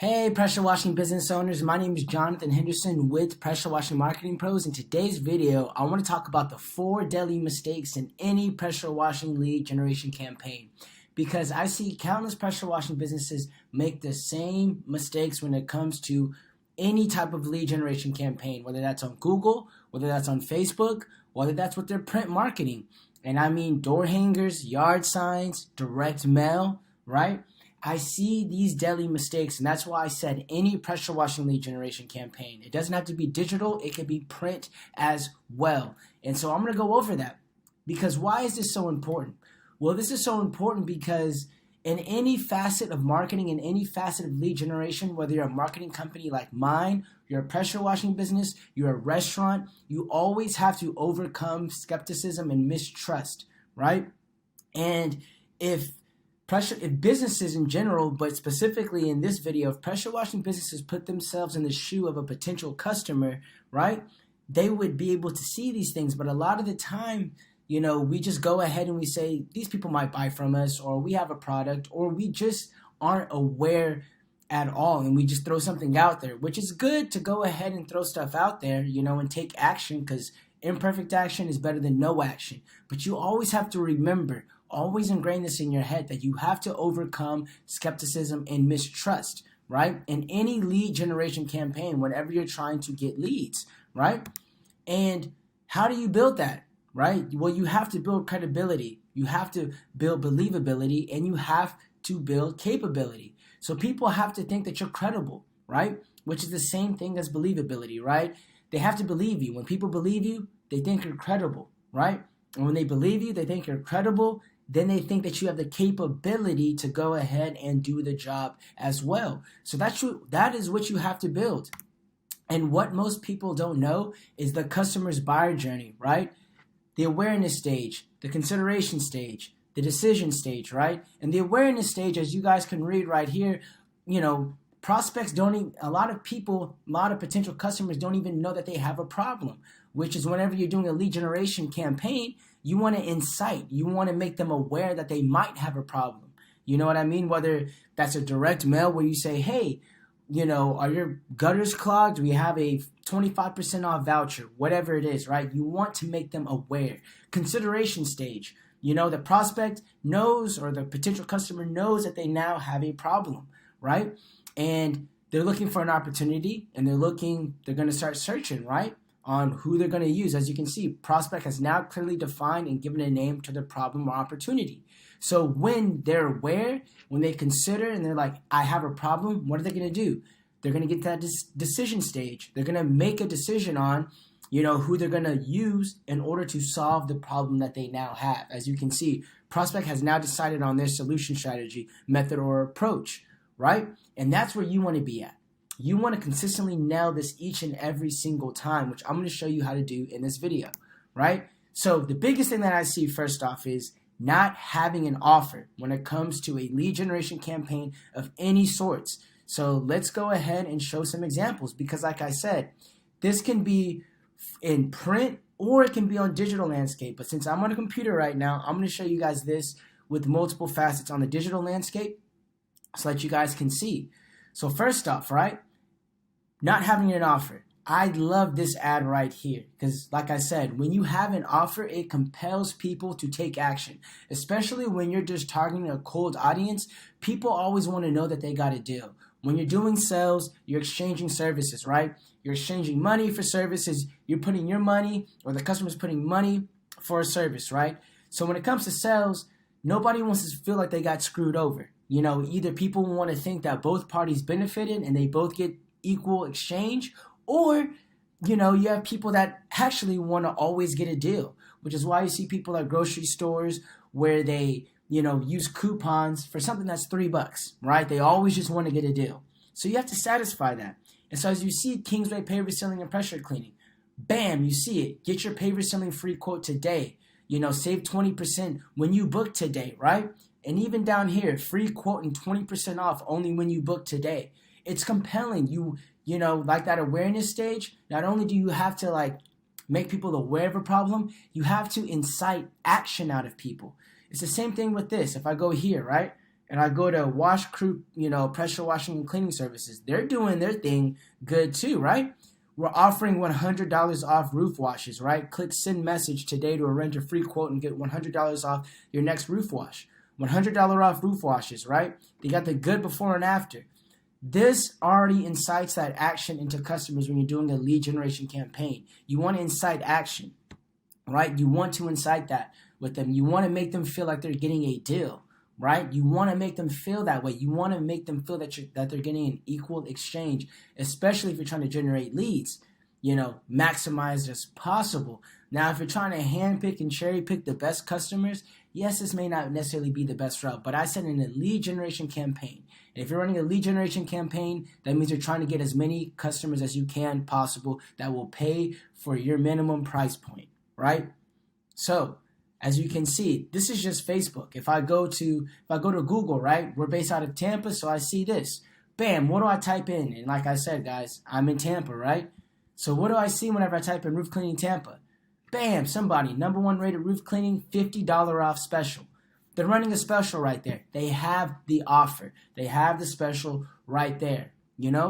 Hey, pressure washing business owners. My name is Jonathan Henderson with Pressure Washing Marketing Pros. In today's video, I want to talk about the 4 deadly mistakes in any pressure washing lead generation campaign. Because I see countless pressure washing businesses make the same mistakes when it comes to any type of lead generation campaign, whether that's on Google, whether that's on Facebook, whether that's with their print marketing. And I mean door hangers, yard signs, direct mail, right? I see these deadly mistakes, and that's why I said any pressure washing lead generation campaign. It doesn't have to be digital, it could be print as well. And so I'm going to go over that because why is this so important? Well, this is so important because in any facet of marketing, in any facet of lead generation, whether you're a marketing company like mine, you're a pressure washing business, you're a restaurant, you always have to overcome skepticism and mistrust, right? And if businesses in general, but specifically in this video, if pressure washing businesses put themselves in the shoe of a potential customer, right, they would be able to see these things. But a lot of the time, we just go ahead and we say, these people might buy from us, or we have a product, or we just aren't aware at all. And we just throw something out there, which is good to go ahead and throw stuff out there, and take action, because imperfect action is better than no action. But you always have to remember, always ingrain this in your head, that you have to overcome skepticism and mistrust, right? In any lead generation campaign, whenever you're trying to get leads, right? And how do you build that, right? Well, you have to build credibility, you have to build believability, and you have to build capability. So people have to think that you're credible, right? Which is the same thing as believability, right? They have to believe you. When people believe you, they think you're credible, right? And when they believe you, they think you're credible, then they think that you have the capability to go ahead and do the job as well. So that is what you have to build. And what most people don't know is the customer's buyer journey, right? The awareness stage, the consideration stage, the decision stage, right? And the awareness stage, as you guys can read right here, prospects don't even, a lot of potential customers don't even know that they have a problem, which is whenever you're doing a lead generation campaign, you want to incite, you want to make them aware that they might have a problem. You know what I mean? Whether that's a direct mail where you say, hey, are your gutters clogged? We have a 25% off voucher, whatever it is, right? You want to make them aware. Consideration stage, the prospect knows, or the potential customer knows, that they now have a problem, right? And they're looking for an opportunity, and they're going to start searching, right, on who they're going to use. As you can see, prospect has now clearly defined and given a name to the problem or opportunity. So when they're aware, when they consider and they're like, I have a problem, what are they going to do? They're going to get to that decision stage. They're going to make a decision on, who they're going to use in order to solve the problem that they now have. As you can see, prospect has now decided on their solution strategy, method, or approach, right? And that's where you want to be at. You want to consistently nail this each and every single time, which I'm going to show you how to do in this video, right? So the biggest thing that I see first off is not having an offer when it comes to a lead generation campaign of any sorts. So let's go ahead and show some examples, because like I said, this can be in print or it can be on digital landscape. But since I'm on a computer right now, I'm going to show you guys this with multiple facets on the digital landscape so that you guys can see. So first off, right, not having an offer. I love this ad right here because, like I said, when you have an offer, it compels people to take action, especially when you're just targeting a cold audience. People always want to know that they got a deal. When you're doing sales, you're exchanging services, right? You're exchanging money for services. You're putting your money, or the customer's putting money for a service, right? So when it comes to sales, nobody wants to feel like they got screwed over. Either people want to think that both parties benefited and they both get equal exchange, or you have people that actually want to always get a deal, which is why you see people at grocery stores where they use coupons for something that's $3, right? They always just want to get a deal, so you have to satisfy that. And so as you see, Kingsway paver sealing and pressure cleaning, bam, you see it. Get your paver sealing free quote today. Save 20% when you book today, right? And even down here, free quote and 20% off only when you book today. It's compelling. Like that awareness stage, not only do you have to make people aware of a problem, you have to incite action out of people. It's the same thing with this. If I go here, right, and I go to Wash Crew, pressure washing and cleaning services, they're doing their thing good too, right? We're offering $100 off roof washes, right? Click send message today to arrange a free quote and get $100 off your next roof wash. $100 off roof washes, right? They got the good before and after. This already incites that action into customers when you're doing a lead generation campaign. You want to incite action, right? You want to incite that with them. You want to make them feel like they're getting a deal, right? You want to make them feel that way. You want to make them feel that they're getting an equal exchange, especially if you're trying to generate leads, maximize as possible. Now, if you're trying to handpick and cherry pick the best customers, yes, this may not necessarily be the best route, but I said in a lead generation campaign. And if you're running a lead generation campaign, that means you're trying to get as many customers as you can possible that will pay for your minimum price point, right? So, as you can see, this is just Facebook. If I go to Google, right? We're based out of Tampa, so I see this. Bam, what do I type in? And like I said, guys, I'm in Tampa, right? So what do I see whenever I type in roof cleaning Tampa? Bam, somebody, #1 rated roof cleaning, $50 off special. They're running a special right there. They have the offer. They have the special right there,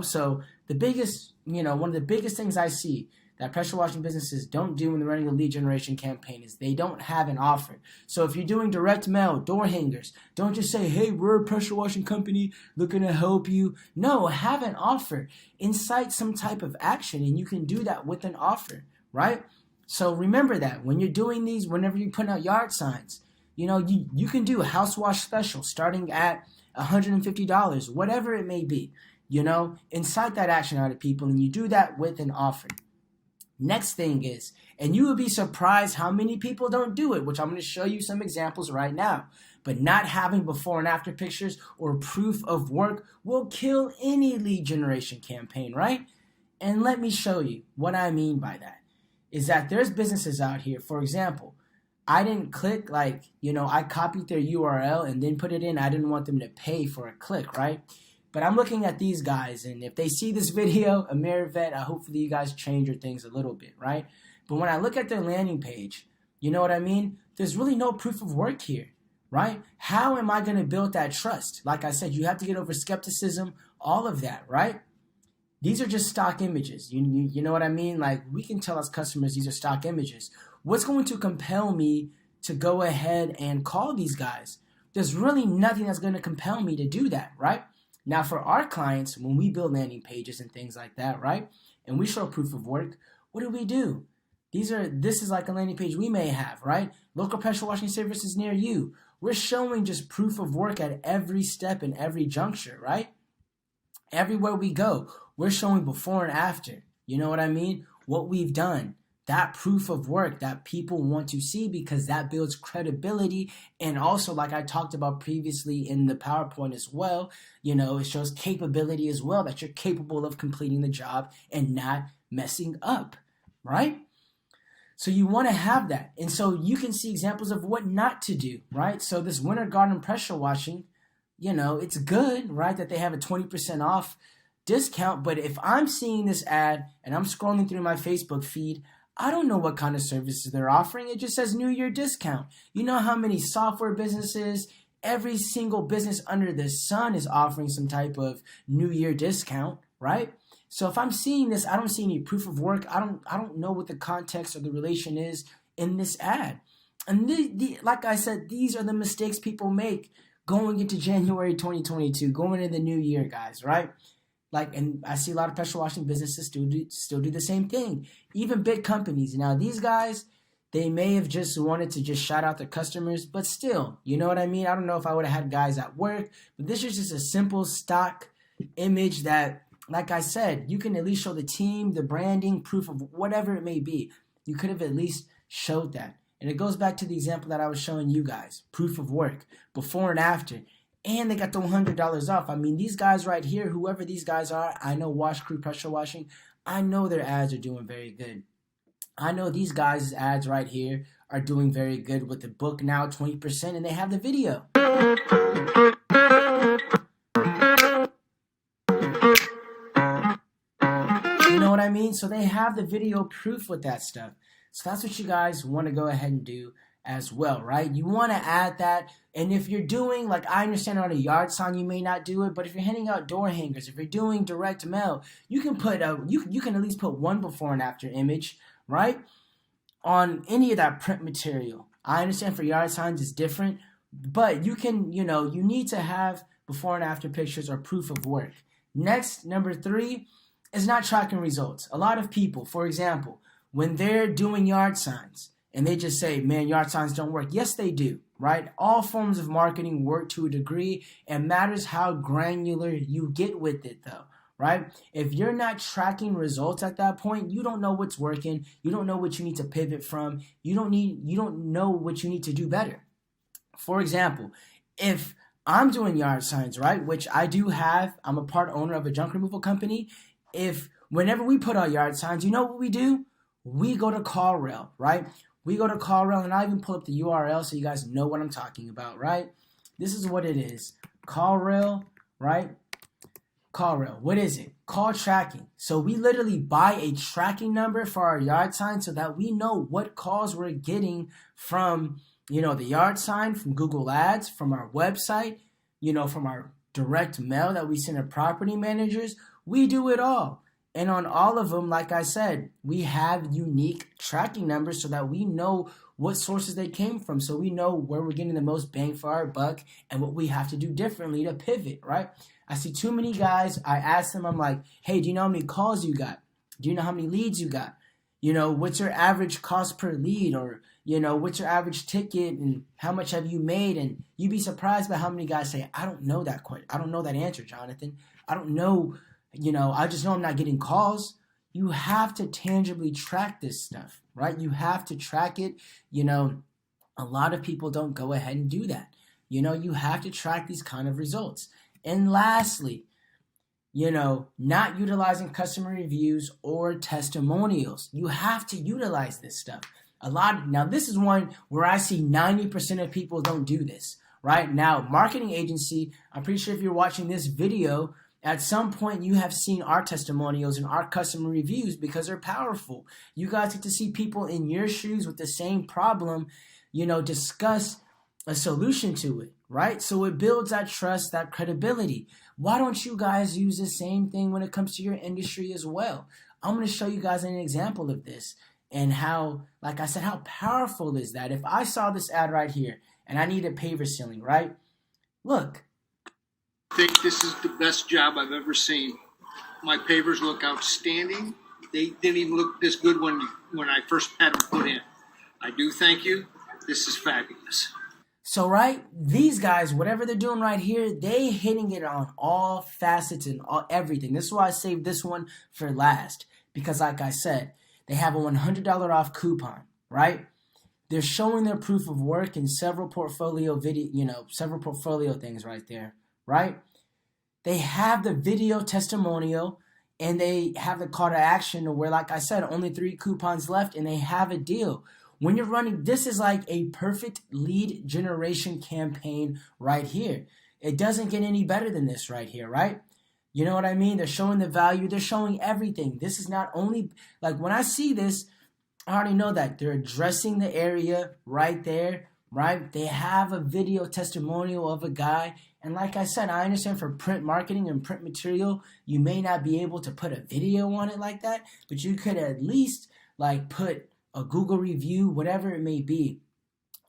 So the biggest, one of the biggest things I see that pressure washing businesses don't do when they're running a lead generation campaign is they don't have an offer. So if you're doing direct mail, door hangers, don't just say, hey, we're a pressure washing company looking to help you. No, have an offer. Incite some type of action, and you can do that with an offer, right? So remember that when you're doing these, whenever you're putting out yard signs, you can do a house wash special starting at $150, whatever it may be. Incite that action out of people, and you do that with an offer. Next thing is, and you will be surprised how many people don't do it, which I'm going to show you some examples right now. But not having before and after pictures or proof of work will kill any lead generation campaign, right? And let me show you what I mean by that. Is that there's businesses out here, for example, I didn't click I copied their URL and then put it in. I didn't want them to pay for a click, right? But I'm looking at these guys, and if they see this video, AmeriVet, hopefully you guys change your things a little bit, right? But when I look at their landing page, you know what I mean? There's really no proof of work here, right? How am I going to build that trust? Like I said, you have to get over skepticism, all of that, right? These are just stock images. You know what I mean? Like, we can tell as customers these are stock images. What's going to compel me to go ahead and call these guys? There's really nothing that's going to compel me to do that, right? Now, for our clients, when we build landing pages and things like that, right, and we show proof of work, what do? This is like a landing page we may have, right? Local pressure washing services near you. We're showing just proof of work at every step and every juncture, right? Everywhere we go, we're showing before and after. You know what I mean? What we've done. That proof of work that people want to see, because that builds credibility. And also, like I talked about previously in the PowerPoint as well, it shows capability as well, that you're capable of completing the job and not messing up, right? So you want to have that. And so you can see examples of what not to do, right? So this Winter Garden pressure washing, it's good, right, that they have a 20% off discount. But if I'm seeing this ad and I'm scrolling through my Facebook feed, I don't know what kind of services they're offering. It just says New Year discount. You know how many software businesses, every single business under the sun is offering some type of New Year discount, right? So if I'm seeing this, I don't see any proof of work. I don't know what the context or the relation is in this ad. And like I said, these are the mistakes people make going into January 2022, going into the new year, guys, right? And I see a lot of pressure washing businesses still do the same thing. Even big companies. Now, these guys, they may have just wanted to just shout out their customers, but still, you know what I mean? I don't know if I would have had guys at work, but this is just a simple stock image that, like I said, you can at least show the team, the branding, proof of whatever it may be. You could have at least showed that. And it goes back to the example that I was showing you guys, proof of work, before and after. And they got the $100 off. I mean, these guys right here, whoever these guys are, I know Wash Crew Pressure Washing, I know their ads are doing very good. I know these guys' ads right here are doing very good with the book now 20%, and they have the video. You know what I mean? So they have the video proof with that stuff. So that's what you guys want to go ahead and do. as well, right? You want to add that. And if you're doing, like, I understand on a yard sign you may not do it, but if you're handing out door hangers, if you're doing direct mail, you can put you can at least put one before and after image, right, on any of that print material. I understand for yard signs it's different, but you can, you need to have before and after pictures or proof of work. Next, number 3 is not tracking results. A lot of people, for example, when they're doing yard signs and they just say, man, yard signs don't work. Yes, they do, right? All forms of marketing work to a degree. It matters how granular you get with it, though, right? If you're not tracking results at that point, you don't know what's working. You don't know what you need to pivot from. You don't know what you need to do better. For example, if I'm doing yard signs, right, which I do have, I'm a part owner of a junk removal company. Whenever we put out yard signs, you know what we do? We go to CallRail, right? We go to CallRail, and I even pull up the URL so you guys know what I'm talking about, right? This is what it is. CallRail, right? CallRail. What is it? Call tracking. So we literally buy a tracking number for our yard sign so that we know what calls we're getting from, the yard sign, from Google Ads, from our website, from our direct mail that we send to property managers. We do it all. And on all of them, like I said, we have unique tracking numbers so that we know what sources they came from. So we know where we're getting the most bang for our buck and what we have to do differently to pivot, right? I see too many guys. I ask them, I'm like, hey, do you know how many calls you got? Do you know how many leads you got? What's your average cost per lead? Or, what's your average ticket and how much have you made? And you'd be surprised by how many guys say, I don't know that quite. I don't know that answer, Jonathan. I don't know. I just know I'm not getting calls. You have to tangibly track this stuff, right? You have to track it. A lot of people don't go ahead and do that. You have to track these kind of results. And lastly, not utilizing customer reviews or testimonials. You have to utilize this stuff. Now this is one where I see 90% of people don't do this, right? Now, marketing agency, I'm pretty sure if you're watching this video, at some point, you have seen our testimonials and our customer reviews because they're powerful. You guys get to see people in your shoes with the same problem, discuss a solution to it, right? So it builds that trust, that credibility. Why don't you guys use the same thing when it comes to your industry as well? I'm going to show you guys an example of this and how, like I said, how powerful is that? If I saw this ad right here and I need a paver ceiling, right? Look. I think this is the best job I've ever seen. My pavers look outstanding. They didn't even look this good when I first had them put in. I do thank you. This is fabulous. So, right, these guys, whatever they're doing right here, they hitting it on all facets and everything. This is why I saved this one for last. Because like I said, they have a $100 off coupon, right? They're showing their proof of work in several portfolio several portfolio things right there. Right? They have the video testimonial and they have the call to action where, like I said, only 3 coupons left and they have a deal. When you're running, this is like a perfect lead generation campaign right here. It doesn't get any better than this right here, right? You know what I mean? They're showing the value. They're showing everything. This is not only, like when I see this, I already know that they're addressing the area right there, right? They have a video testimonial of a guy. And like I said, I understand for print marketing and print material, you may not be able to put a video on it like that, but you could at least like put a Google review, whatever it may be,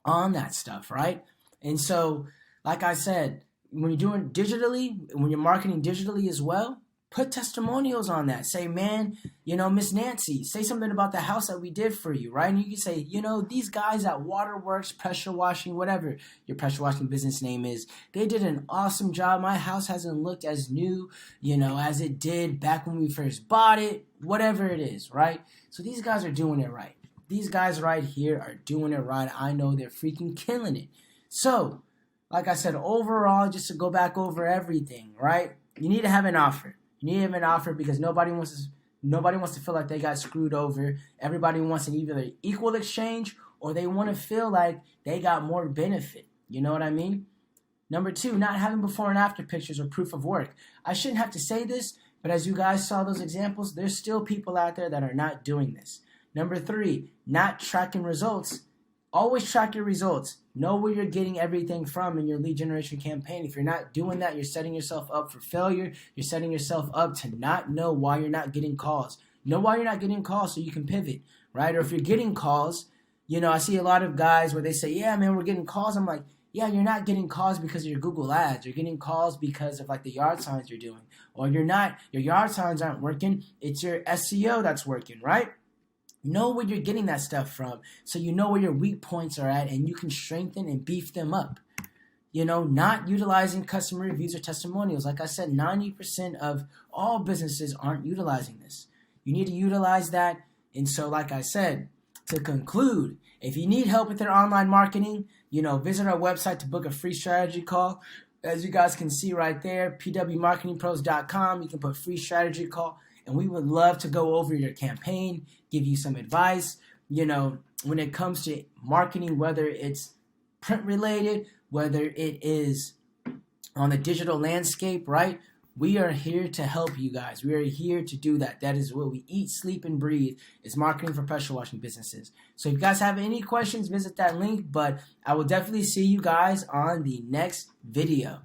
on that stuff, right? And so, like I said, when you're doing digitally, when you're marketing digitally as well, put testimonials on that. Say, man, Miss Nancy, say something about the house that we did for you, right? And you can say, these guys at Waterworks, pressure washing, whatever your pressure washing business name is, they did an awesome job. My house hasn't looked as new, as it did back when we first bought it, whatever it is, right? So these guys are doing it right. These guys right here are doing it right. I know they're freaking killing it. So, like I said, overall, just to go back over everything, right? You need to have an offer. You need to have an offer because nobody wants to feel like they got screwed over. Everybody wants an either equal exchange or they want to feel like they got more benefit. You know what I mean? Number 2, not having before and after pictures or proof of work. I shouldn't have to say this, but as you guys saw those examples, there's still people out there that are not doing this. Number 3, not tracking results. Always track your results. Know where you're getting everything from in your lead generation campaign. If you're not doing that, you're setting yourself up for failure. You're setting yourself up to not know why you're not getting calls. Know why you're not getting calls so you can pivot, right? Or if you're getting calls, I see a lot of guys where they say, yeah, man, we're getting calls. I'm like, yeah, you're not getting calls because of your Google ads. You're getting calls because of like the yard signs you're doing. Or your yard signs aren't working. It's your SEO that's working, right? Know where you're getting that stuff from so you know where your weak points are at and you can strengthen and beef them up. Not utilizing customer reviews or testimonials. Like I said, 90% of all businesses aren't utilizing this. You need to utilize that. And so, like I said, to conclude, if you need help with your online marketing, visit our website to book a free strategy call. As you guys can see right there, pwmarketingpros.com. You can put free strategy call. And we would love to go over your campaign, give you some advice, when it comes to marketing, whether it's print related, whether it is on the digital landscape, right? We are here to help you guys. We are here to do that. That is what we eat, sleep, and breathe is marketing for pressure washing businesses. So if you guys have any questions, visit that link. But I will definitely see you guys on the next video.